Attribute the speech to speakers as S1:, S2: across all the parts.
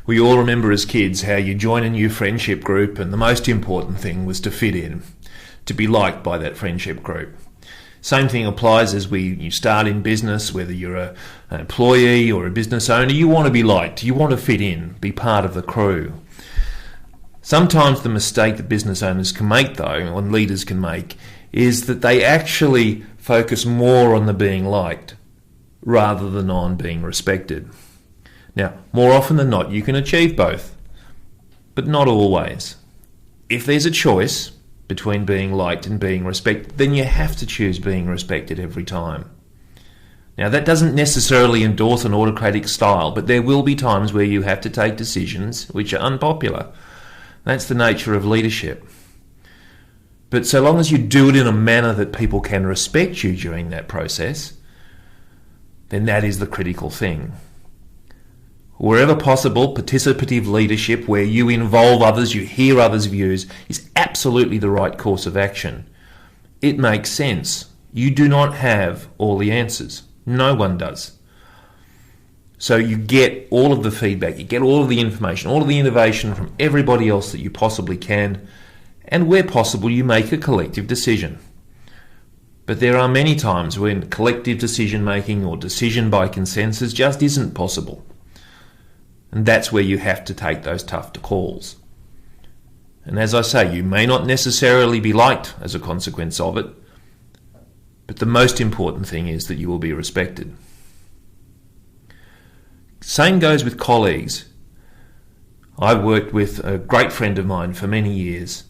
S1: We all remember as kids how you join a new friendship group and the most important thing was to fit in, to be liked by that friendship group. Same thing applies as you start in business, whether you're an employee or a business owner. You want to be liked, you want to fit in, be part of the crew. Sometimes the mistake that business owners can make, though, and leaders can make, is that they actually focus more on the being liked rather than on being respected. Now, more often than not, you can achieve both, but not always. If there's a choice between being liked and being respected, then you have to choose being respected every time. Now, that doesn't necessarily endorse an autocratic style, but there will be times where you have to take decisions which are unpopular. That's the nature of leadership. But so long as you do it in a manner that people can respect you during that process, then that is the critical thing. Wherever possible, participative leadership, where you involve others, you hear others' views, is absolutely the right course of action. It makes sense. You do not have all the answers. No one does. So you get all of the feedback, you get all of the information, all of the innovation from everybody else that you possibly can, and where possible, you make a collective decision. But there are many times when collective decision-making or decision by consensus just isn't possible. And that's where you have to take those tough calls. And as I say, you may not necessarily be liked as a consequence of it, but the most important thing is that you will be respected. Same goes with colleagues. I've worked with a great friend of mine for many years,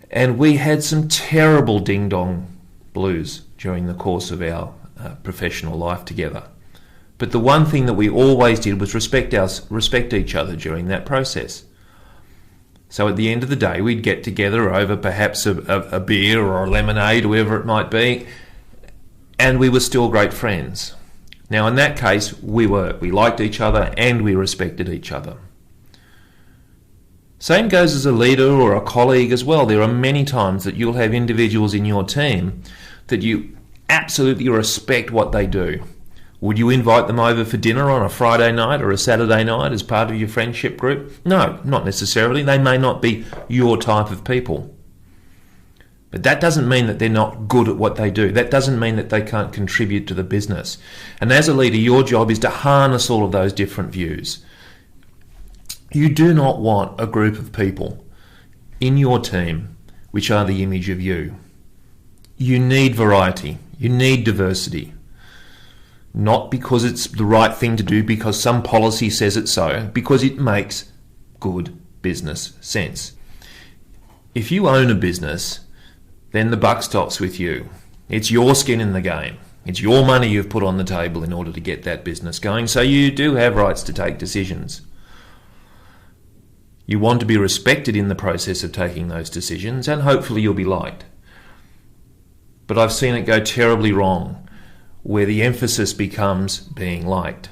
S1: and we had some terrible ding-dong blues during the course of our professional life together. But the one thing that we always did was respect each other during that process. So at the end of the day, we'd get together over perhaps a beer or a lemonade, whatever it might be, and we were still great friends. Now in that case, we liked each other and we respected each other. Same goes as a leader or a colleague as well. There are many times that you'll have individuals in your team that you absolutely respect what they do. Would you invite them over for dinner on a Friday night or a Saturday night as part of your friendship group? No, not necessarily. They may not be your type of people. But that doesn't mean that they're not good at what they do. That doesn't mean that they can't contribute to the business. And as a leader, your job is to harness all of those different views. You do not want a group of people in your team which are the image of you. You need variety. You need diversity. Not because it's the right thing to do, because some policy says it so, because it makes good business sense. If you own a business, then the buck stops with you. It's your skin in the game. It's your money you've put on the table in order to get that business going, so you do have rights to take decisions. You want to be respected in the process of taking those decisions, and hopefully you'll be liked. But I've seen it go terribly wrong, where the emphasis becomes being liked.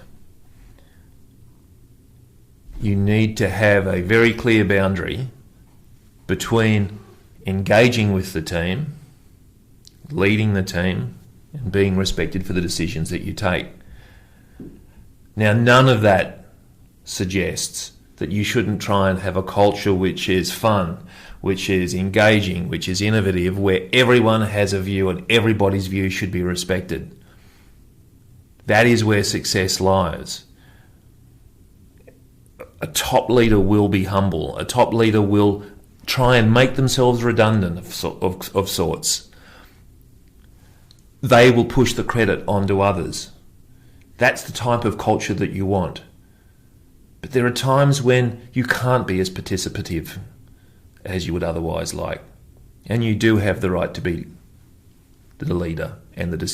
S1: You need to have a very clear boundary between engaging with the team, leading the team, and being respected for the decisions that you take. Now, none of that suggests that you shouldn't try and have a culture which is fun, which is engaging, which is innovative, where everyone has a view and everybody's view should be respected. That is where success lies. A top leader will be humble. A top leader will try and make themselves redundant of sorts. They will push the credit onto others. That's the type of culture that you want. But there are times when you can't be as participative as you would otherwise like. And you do have the right to be the leader and the decision.